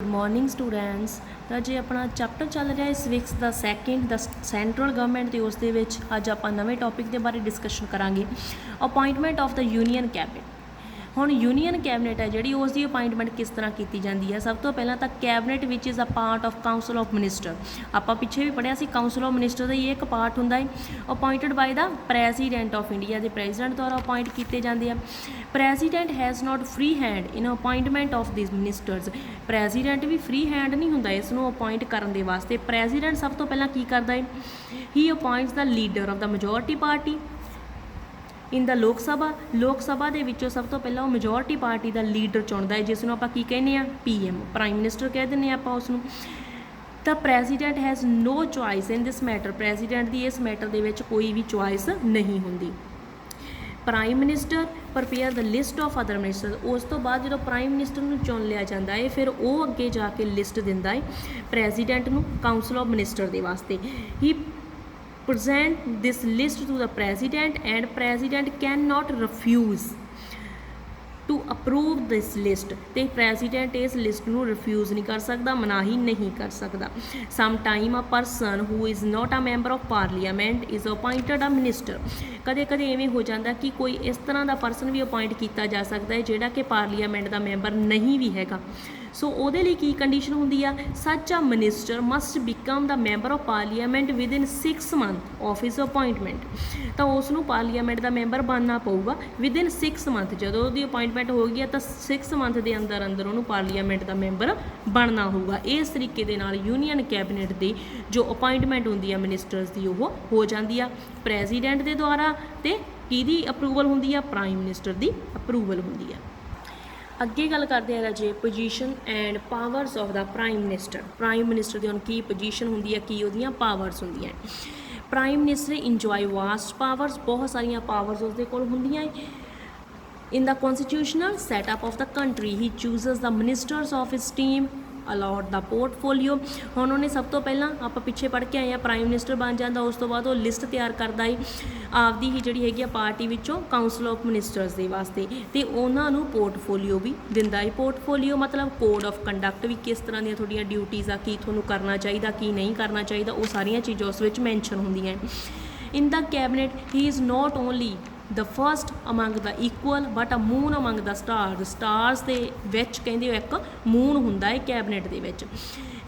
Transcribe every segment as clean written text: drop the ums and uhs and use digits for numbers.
Good morning students. तो जे अपना chapter चल रहा है civics the second the central government तो उस अज आप नवे टॉपिक के बारे डिस्कशन करांगे appointment of the union cabinet. हुण यूनीयन कैबिनेट है जी उसकी अपॉइंटमेंट किस तरह की जाती है। सब तो पहला तो cabinet which is a part of council of minister. आप पिछे भी पढ़िया काउंसिल ऑफ मिनिस्टर का ही एक पार्ट होंगे appointed by the president of India के प्रेजिडेंट द्वारा अपॉइंट किए जाते हैं। President has not free hand in appointment of this ministers. President भी फ्री हैंड नहीं होंगे इसनों अपॉइंट करने वास्ते। प्रेजिडेंट सब तो पहला की करता है ही appoints the leader of the majority party in the Lok Sabha के विचों सब तो पहला मेजोरिटी पार्टी का लीडर चुनता है जिसनों आप की कहने PM प्राइम मिनिस्टर कह दें आप उसनों। The president has no choice in this matter. President की इस मैटर के कोई भी चॉइस नहीं होंगी। Prime minister prepare the list of other minister. उस तो बाद जो प्राइम मिनिस्टर को चुन लिया जाता है फिर वो अगे जाके लिस्ट दिंदा है प्रेजिडेंट को काउंसिल ऑफ मिनिस्टर के वास्ते। ही present this list to the president and president cannot refuse to approve this list। तो president इस लिस्ट ਨੂੰ refuse नहीं कर सकता, मनाही नहीं कर सकता। sometime a person who is not a member of parliament is appointed a minister। कदे कदे इवें हो जाता कि कोई इस तरह का परसन भी अपॉइंट किया जा सकता है जिहड़ा कि पार्लीमेंट का मैंबर नहीं भी हैगा। सो ਉਹਦੇ ਲਈ की कंडीशन होंगी आ such a minister must become the member of parliament within 6 month of his appointment. तो उसनों पार्लीमेंट का मैंबर बनना पऊगा विद इन 6 मंथ। जो उसकी अपॉइंटमेंट हो गई तो 6 मंथ के अंदर अंदर उन्होंने पार्लीमेंट का मैंबर बनना होगा। इस तरीके के नाल यूनीयन कैबिनेट की जो अपॉइंटमेंट होंगी है मिनिस्टर्स की वो हो जाती है प्रेजिडेंट के द्वारा। तो किहदी अप्रूवल होंगी है प्राइम मिनिस्टर की अप्रूवल होंगी है। अगे गल करते हैं राजे position and powers of the prime minister. Prime minister की हुण की पोजीशन होंगी है की उहदियां पावर्स होंदियां। Prime minister enjoy vast powers. बहुत सारिया पावर्स उसदे कोल होंदियां in the constitutional setup of the country. He chooses the ministers of his team allot the portfolio. हुण उन्हें सब तो पहला आप पिछे पढ़ के आए हैं प्राइम मिनिस्टर बन जाता उस तो बाद वो लिस्ट तैयार करता है आपदी ही जिहड़ी हैगी पार्टी विचों काउंसिल ऑफ मिनिस्टर्स के वास्ते। तो उन्होंने पोर्टफोलियो भी दिंदा है। पोर्टफोलियो मतलब कोड ऑफ कंडक्ट भी किस तरह दी थोड़ियां ड्यूटीज़ आ की थोनों करना चाहिए की नहीं करना चाहिए वो सारियां चीज़ां उस विच मैंशन होंदियां। In the cabinet he is not only the first among the equal but a moon among the stars. Stars के विच कहंदे एक मून हुंदा है cabinet they which.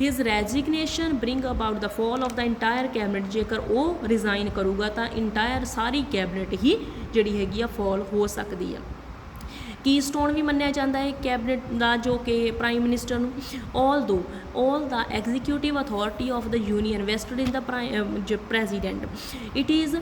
His resignation bring about the fall of the entire cabinet. जेकर वो resign करूगा तो entire सारी cabinet ही जिहड़ी हैगी फॉल हो सकती है। की स्टोन भी मन्निया जाता है कैबिनेट का जो कि प्राइम मिनिस्टर नूं। All the executive authority of the union vested in the president. It is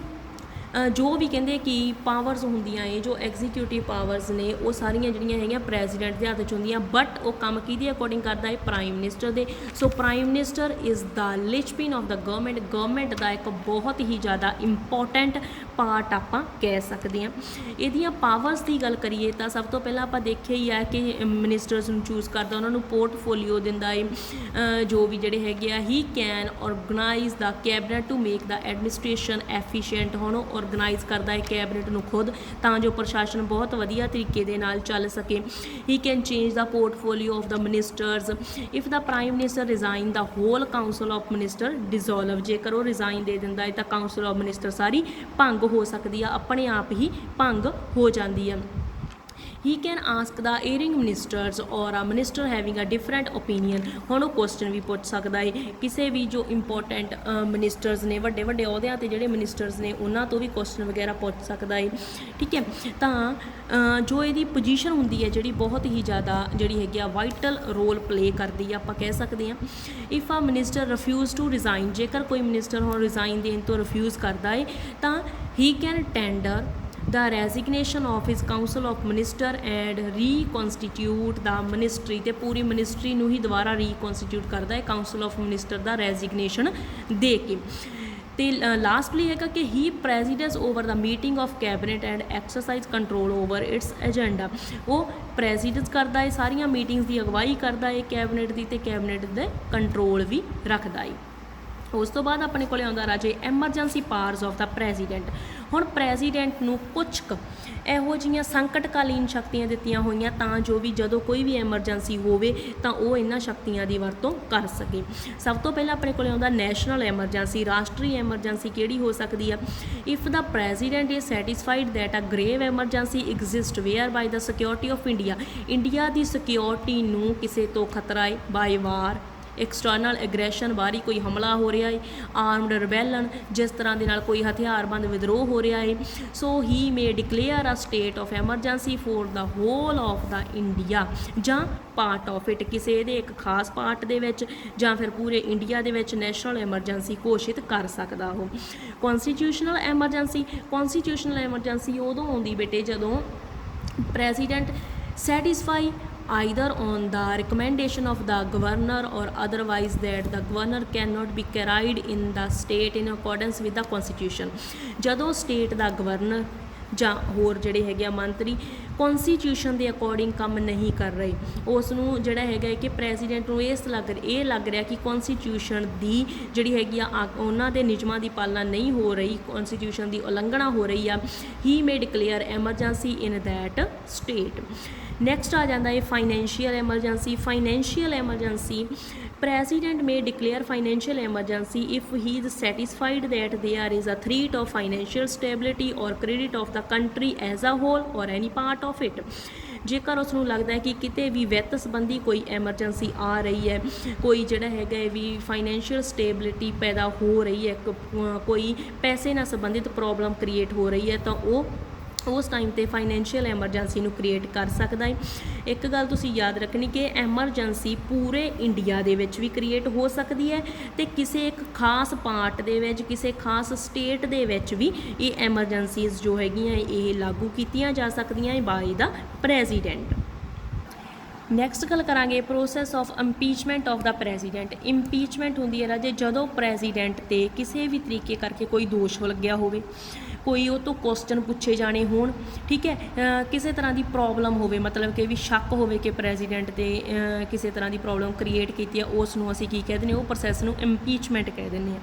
जो भी कहते कि पावर्स होंदियां है जो एग्जीक्यूटिव पावर्स ने वो सारियां जिहड़ियां हैगियां प्रेजिडेंट के हाथ च होंदियां बट वो काम किहदे अकॉर्डिंग करता है प्राइम मिनिस्टर दे। So prime minister is the linchpin of the government. Government का एक बहुत ही ज़्यादा इंपॉर्टेंट पार्ट आप कह सकते हैं। इहदियां पावर्स की गल करिए तो सब तो पहला आप देखे ही है कि मिनिस्टर्स नूं चूज़ करता उन्होंने पोर्टफोलियो दिंदा है जो भी जिहड़े हैगे आ he can organise the cabinet to make the administration efficient. हुण ऑर्गेनाइज करता है कैबिनेट नूं खुद तां जो प्रशासन बहुत वधिया तरीके दे नाल चल सके। He can change the portfolio of the ministers if the prime minister resign the whole council of minister dissolve. जेकर वो रिजाइन दे दिंदा है तो काउंसिल ऑफ मिनिस्टर सारी भंग हो सकती है, अपने आप ही भंग हो जाती है। He can ask the erring ministers और a minister having a different opinion. हुण वो क्वेश्चन भी पूछ सकता है किसी भी जो इंपोर्टेंट मिनिस्टर्स ने वड्डे वड्डे अहुदियां ते जिहड़े मिनिस्टर्स ने उन्हां तो भी क्वेश्चन वगैरह पूछ सकता है। ठीक है तो जो इसकी पोजीशन होंदी है जिहड़ी बहुत ही ज़्यादा जिहड़ी हैगी वाइटल रोल प्ले करती है आप कह सकते हैं। If a minister refuse to resign. जेकर कोई मिनिस्टर हुण रिजाइन देने तो रिफ्यूज़ करता है तो he can tender the resignation of his council of minister and reconstitute the ministry. तो पूरी मिनिस्ट्री नूं ही दोबारा रीकॉन्स्टिट्यूट करता है काउंसिल ऑफ मिनिस्टर का रेजिग्नेशन दे के। तो लास्टली है कि he presides over the meeting of cabinet and exercise control over its agenda. वो प्रेजिडेंस करता है सारिया मीटिंग्स की अगवाई करता है कैबिनेट की तो कैबिनेट के कंट्रोल भी रखता है। ਉਸ ਤੋਂ ਬਾਅਦ ਆਪਣੇ ਕੋਲ ਆਉਂਦਾ ਰਾਜੇ emergency powers of the president. ਹੁਣ ਪ੍ਰੈਜ਼ੀਡੈਂਟ ਨੂੰ ਕੁਛ ਕੁ ਇਹੋ ਜਿਹੀਆਂ ਸੰਕਟਕਾਲੀਨ ਸ਼ਕਤੀਆਂ ਦਿੱਤੀਆਂ ਹੋਈਆਂ ਤਾਂ ਜੋ ਵੀ ਜਦੋਂ ਕੋਈ ਵੀ ਐਮਰਜੈਂਸੀ ਹੋਵੇ ਤਾਂ ਉਹ ਇਹਨਾਂ ਸ਼ਕਤੀਆਂ ਦੀ ਵਰਤੋਂ ਕਰ ਸਕੇ। ਸਭ ਤੋਂ ਪਹਿਲਾਂ ਆਪਣੇ ਕੋਲ ਆਉਂਦਾ ਨੈਸ਼ਨਲ ਐਮਰਜੈਂਸੀ। ਰਾਸ਼ਟਰੀ ਐਮਰਜੈਂਸੀ ਕਿਹੜੀ ਹੋ ਸਕਦੀ ਆ? If the president is satisfied that a grave emergency exist whereby the security of India, India ਦੀ ਸਿਕਿਉਰਿਟੀ ਨੂੰ ਕਿਸੇ ਤੋਂ ਖਤਰਾ ਹੈ, ਬਾਈ ਵਾਰ, ਐਕਸਟਰਨਲ ਐਗਰੈਸ਼ਨ, ਬਾਹਰੀ ਕੋਈ ਹਮਲਾ ਹੋ ਰਿਹਾ ਹੈ, ਆਰਮਡ ਰਿਬੈਲਨ, ਜਿਸ ਤਰ੍ਹਾਂ ਦੇ ਨਾਲ ਕੋਈ ਹਥਿਆਰਬੰਦ ਵਿਦਰੋਹ ਹੋ ਰਿਹਾ ਹੈ। So he may declare a state of emergency for the whole of the India ਜਾਂ ਪਾਰਟ ਆਫ ਇਟ, ਕਿਸੇ ਇਹਦੇ ਇੱਕ ਖਾਸ ਪਾਰਟ ਦੇ ਵਿੱਚ ਜਾਂ ਫਿਰ ਪੂਰੇ ਇੰਡੀਆ ਦੇ ਵਿੱਚ ਨੈਸ਼ਨਲ ਐਮਰਜੈਂਸੀ ਘੋਸ਼ਿਤ ਕਰ ਸਕਦਾ ਉਹ। ਕੌਨਸਟੀਟਿਊਸ਼ਨਲ ਐਮਰਜੈਂਸੀ, ਕੌਨਸਟੀਟਿਊਸ਼ਨਲ ਐਮਰਜੈਂਸੀ ਉਦੋਂ ਆਉਂਦੀ ਬੇਟੇ ਜਦੋਂ president satisfy either on the recommendation of the governor or otherwise that the governor cannot be carried in the state in accordance with the constitution। ਜਦੋਂ ਸਟੇਟ ਦਾ ਗਵਰਨਰ ਜਾਂ ਹੋਰ ਜਿਹੜੇ ਹੈਗੇ ਆ ਮੰਤਰੀ ਕੌਨਸਟੀਟਿਊਸ਼ਨ ਦੇ ਅਕੋਰਡਿੰਗ ਕੰਮ ਨਹੀਂ ਕਰ ਰਹੇ, ਉਸ ਨੂੰ ਜਿਹੜਾ ਹੈਗਾ ਕਿ ਪ੍ਰੈਜ਼ੀਡੈਂਟ ਨੂੰ ਇਹ ਲੱਗ ਰਿਹਾ ਕਿ ਕੌਨਸਟੀਟਿਊਸ਼ਨ ਦੀ ਜਿਹੜੀ ਹੈਗੀ ਆ ਉਹਨਾਂ ਦੇ ਨਿਯਮਾਂ ਦੀ ਪਾਲਣਾ ਨਹੀਂ ਹੋ ਰਹੀ, ਕੌਨਸਟੀਟਿਊਸ਼ਨ ਦੀ ਉਲੰਘਣਾ ਹੋ ਰਹੀ ਆ, he may declare emergency in that state. Next ਆ ਜਾਂਦਾ ਹੈ financial emergency. Financial emergency, president may declare financial emergency if he is satisfied that there is a threat of financial stability or credit of the country as a whole or any part of it। ਜੇਕਰ ਉਸ ਨੂੰ ਲੱਗਦਾ ਹੈ ਕਿ ਕਿਤੇ ਵੀ ਵਿੱਤ ਸੰਬੰਧੀ ਕੋਈ ਐਮਰਜੈਂਸੀ ਆ ਰਹੀ ਹੈ, ਕੋਈ ਜਿਹੜਾ ਹੈਗਾ ਵੀ ਫਾਈਨੈਂਸ਼ੀਅਲ ਸਟੇਬਿਲਿਟੀ ਪੈਦਾ ਹੋ ਰਹੀ ਹੈ, ਕੋਈ ਪੈਸੇ ਨਾਲ ਸੰਬੰਧਿਤ ਪ੍ਰੋਬਲਮ ਕ੍ਰੀਏਟ ਹੋ ਰਹੀ ਹੈ, ਤਾਂ ਉਹ ਉਸ ਟਾਈਮ 'ਤੇ ਫਾਈਨੈਂਸ਼ੀਅਲ ਐਮਰਜੈਂਸੀ ਨੂੰ ਕ੍ਰੀਏਟ ਕਰ ਸਕਦਾ ਹੈ। ਇੱਕ ਗੱਲ ਤੁਸੀਂ ਯਾਦ ਰੱਖਣੀ ਕਿ ਐਮਰਜੈਂਸੀ ਪੂਰੇ ਇੰਡੀਆ ਦੇ ਵਿੱਚ ਵੀ ਕ੍ਰੀਏਟ ਹੋ ਸਕਦੀ ਹੈ ਅਤੇ ਕਿਸੇ ਇੱਕ ਖਾਸ ਪਾਰਟ ਦੇ ਵਿੱਚ, ਕਿਸੇ ਖਾਸ ਸਟੇਟ ਦੇ ਵਿੱਚ ਵੀ ਇਹ ਐਮਰਜੈਂਸੀਜ਼ ਜੋ ਹੈਗੀਆਂ ਇਹ ਲਾਗੂ ਕੀਤੀਆਂ ਜਾ ਸਕਦੀਆਂ ਬਾਈ ਦਾ ਪ੍ਰੈਜ਼ੀਡੈਂਟ। ਨੈਕਸਟ ਗੱਲ ਕਰਾਂਗੇ process of impeachment of the president. Impeachment ਹੁੰਦੀ ਹੈ ਰਾਜੇ ਜਦੋਂ ਪ੍ਰੈਜ਼ੀਡੈਂਟ 'ਤੇ ਕਿਸੇ ਵੀ ਤਰੀਕੇ ਕਰਕੇ ਕੋਈ ਦੋਸ਼ ਲੱਗਿਆ ਹੋਵੇ, ਕੋਈ ਉਹ ਤੋਂ ਕੁਐਸਚਨ ਪੁੱਛੇ ਜਾਣੇ ਹੋਣ, ਠੀਕ ਹੈ, ਕਿਸੇ ਤਰ੍ਹਾਂ ਦੀ ਪ੍ਰੋਬਲਮ ਹੋਵੇ, ਮਤਲਬ ਕਿ ਵੀ ਸ਼ੱਕ ਹੋਵੇ ਕਿ ਪ੍ਰੈਜ਼ੀਡੈਂਟ 'ਤੇ ਕਿਸੇ ਤਰ੍ਹਾਂ ਦੀ ਪ੍ਰੋਬਲਮ ਕ੍ਰੀਏਟ ਕੀਤੀ ਹੈ, ਉਸ ਨੂੰ ਅਸੀਂ ਕੀ ਕਹਿ ਦਿੰਦੇ ਹਾਂ, ਉਹ ਪ੍ਰੋਸੈਸ ਨੂੰ ਇੰਪੀਚਮੈਂਟ ਕਹਿ ਦਿੰਦੇ ਹਾਂ।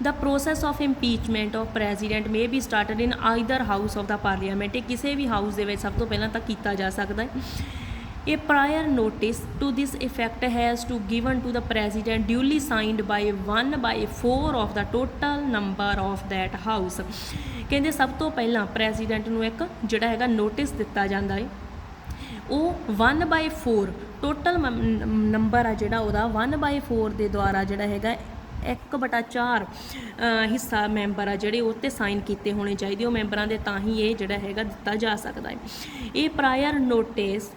The process of impeachment of president may be started in either house of the parliament। ਇਹ ਕਿਸੇ ਵੀ ਹਾਊਸ ਦੇ ਵਿੱਚ ਸਭ ਤੋਂ ਪਹਿਲਾਂ ਤਾਂ ਕੀਤਾ ਜਾ ਸਕਦਾ ਹੈ। A prior notice to this effect has to given to the president duly signed by 1/4 of the total number of that house। ਕਹਿੰਦੇ ਸਭ ਤੋਂ ਪਹਿਲਾਂ ਪ੍ਰੈਜ਼ੀਡੈਂਟ ਨੂੰ ਇੱਕ ਜਿਹੜਾ ਹੈਗਾ ਨੋਟਿਸ ਦਿੱਤਾ ਜਾਂਦਾ ਹੈ, ਉਹ 1/4 ਟੋਟਲ ਨੰਬਰ ਆ ਜਿਹੜਾ ਉਹਦਾ 1/4 ਦੇ ਦੁਆਰਾ ਜਿਹੜਾ ਹੈਗਾ 1/4 ਹਿੱਸਾ ਮੈਂਬਰ ਆ ਜਿਹੜੇ ਉਹ 'ਤੇ ਸਾਈਨ ਕੀਤੇ ਹੋਣੇ ਚਾਹੀਦੇ ਉਹ ਮੈਂਬਰਾਂ ਦੇ, ਤਾਂ ਹੀ ਇਹ ਜਿਹੜਾ ਹੈਗਾ ਦਿੱਤਾ ਜਾ ਸਕਦਾ ਹੈ। ਇਹ prior notice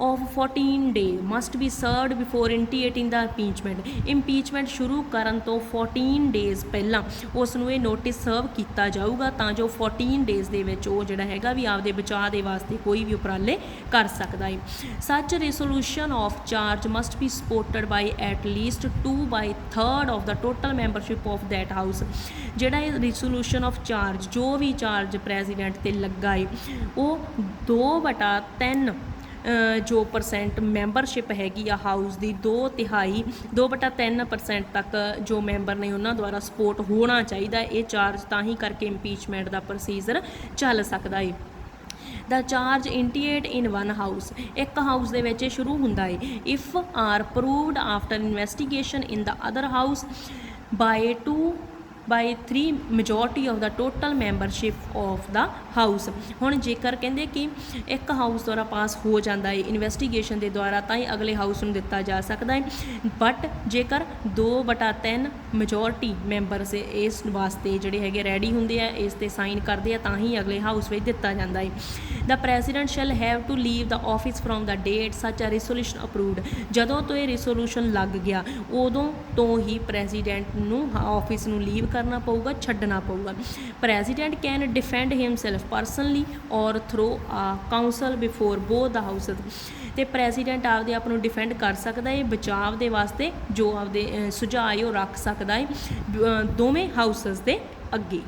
of 14 days must be served before initiating the impeachment। impeachment ਸ਼ੁਰੂ ਕਰਨ ਤੋਂ 14 days ਪਹਿਲਾਂ ਉਸ ਨੂੰ ਇਹ ਨੋਟਿਸ ਸਰਵ ਕੀਤਾ ਜਾਊਗਾ ਤਾਂ ਜੋ 14 days ਦੇ ਵਿੱਚ ਉਹ ਜਿਹੜਾ ਹੈਗਾ ਵੀ ਆਪਦੇ ਬਚਾਅ ਦੇ ਵਾਸਤੇ ਕੋਈ ਵੀ ਉਪਰਾਲੇ ਕਰ ਸਕਦਾ ਹੈ। such resolution of charge must be supported by at least 2/3 of the total membership of that house। ਜਿਹੜਾ ਇਹ resolution of charge ਜੋ ਵੀ ਚਾਰਜ ਪ੍ਰੈਜ਼ੀਡੈਂਟ 'ਤੇ ਲੱਗਾ ਹੈ ਉਹ 2/3 ਜੋ ਪਰਸੈਂਟ ਮੈਂਬਰਸ਼ਿਪ ਹੈਗੀ ਆ ਹਾਊਸ ਦੀ 2/3% ਤੱਕ ਜੋ ਮੈਂਬਰ ਨੇ ਉਹਨਾਂ ਦੁਆਰਾ ਸਪੋਰਟ ਹੋਣਾ ਚਾਹੀਦਾ। ਇਹ ਚਾਰਜ ਤਾਂ ਹੀ ਕਰਕੇ ਇੰਪੀਚਮੈਂਟ ਦਾ ਪ੍ਰੋਸੀਜਰ ਚੱਲ ਸਕਦਾ ਹੈ। The charge initiate in one house, ਇੱਕ ਹਾਊਸ ਦੇ ਵਿੱਚ ਇਹ ਸ਼ੁਰੂ ਹੁੰਦਾ ਹੈ। If are approved after investigation in the other house by 2/3 majority of the total membership of the house. ਹੁਣ ਜੇਕਰ ਕਹਿੰਦੇ ਕਿ ਇੱਕ ਹਾਊਸ ਦੁਆਰਾ ਪਾਸ ਹੋ ਜਾਂਦਾ ਹੈ ਇਨਵੈਸਟੀਗੇਸ਼ਨ ਦੇ ਦੁਆਰਾ ਤਾਂ ਹੀ ਅਗਲੇ ਹਾਊਸ ਨੂੰ ਦਿੱਤਾ ਜਾ ਸਕਦਾ ਹੈ, ਬਟ ਜੇਕਰ 2/3 ਮੈਜੋਰਟੀ ਮੈਂਬਰਸ ਇਸ ਵਾਸਤੇ ਜਿਹੜੇ ਹੈਗੇ ਰੈਡੀ ਹੁੰਦੇ ਆ, ਇਸ 'ਤੇ ਸਾਈਨ ਕਰਦੇ ਆ, ਤਾਂ ਹੀ ਅਗਲੇ ਹਾਊਸ ਵਿੱਚ ਦਿੱਤਾ ਜਾਂਦਾ ਹੈ। The president shall have to leave the office from the date such a ਰਿਸੋਲੂਸ਼ਨ approved. ਜਦੋਂ ਤੋਂ ਇਹ ਰਿਸੋਲੂਸ਼ਨ ਲੱਗ ਗਿਆ ਉਦੋਂ ਤੋਂ ਹੀ ਪ੍ਰੈਜ਼ੀਡੈਂਟ ਨੂੰ ਆਫਿਸ ਨੂੰ ਲੀਵ ਕਰਨਾ ਪਊਗਾ, ਛੱਡਣਾ ਪਊਗਾ। ਪ੍ਰੈਜ਼ੀਡੈਂਟ ਕੈਨ ਡਿਫੈਂਡ ਹਿਮਸੈਲਫ ਪਰਸਨਲੀ ਔਰ ਥਰੂ ਆ ਕਾਊਂਸਲ ਬਿਫੋਰ ਬੋਥ ਦਾ ਹਾਊਸ। ਅਤੇ ਪ੍ਰੈਜ਼ੀਡੈਂਟ ਆਪਦੇ ਆਪ ਨੂੰ ਡਿਫੈਂਡ ਕਰ ਸਕਦਾ ਹੈ, ਬਚਾਅ ਦੇ ਵਾਸਤੇ ਜੋ ਆਪਦੇ ਸੁਝਾਅ ਉਹ ਰੱਖ ਸਕਦਾ ਹੈ ਦੋਵੇਂ ਹਾਊਸਸ ਦੇ ਅੱਗੇ।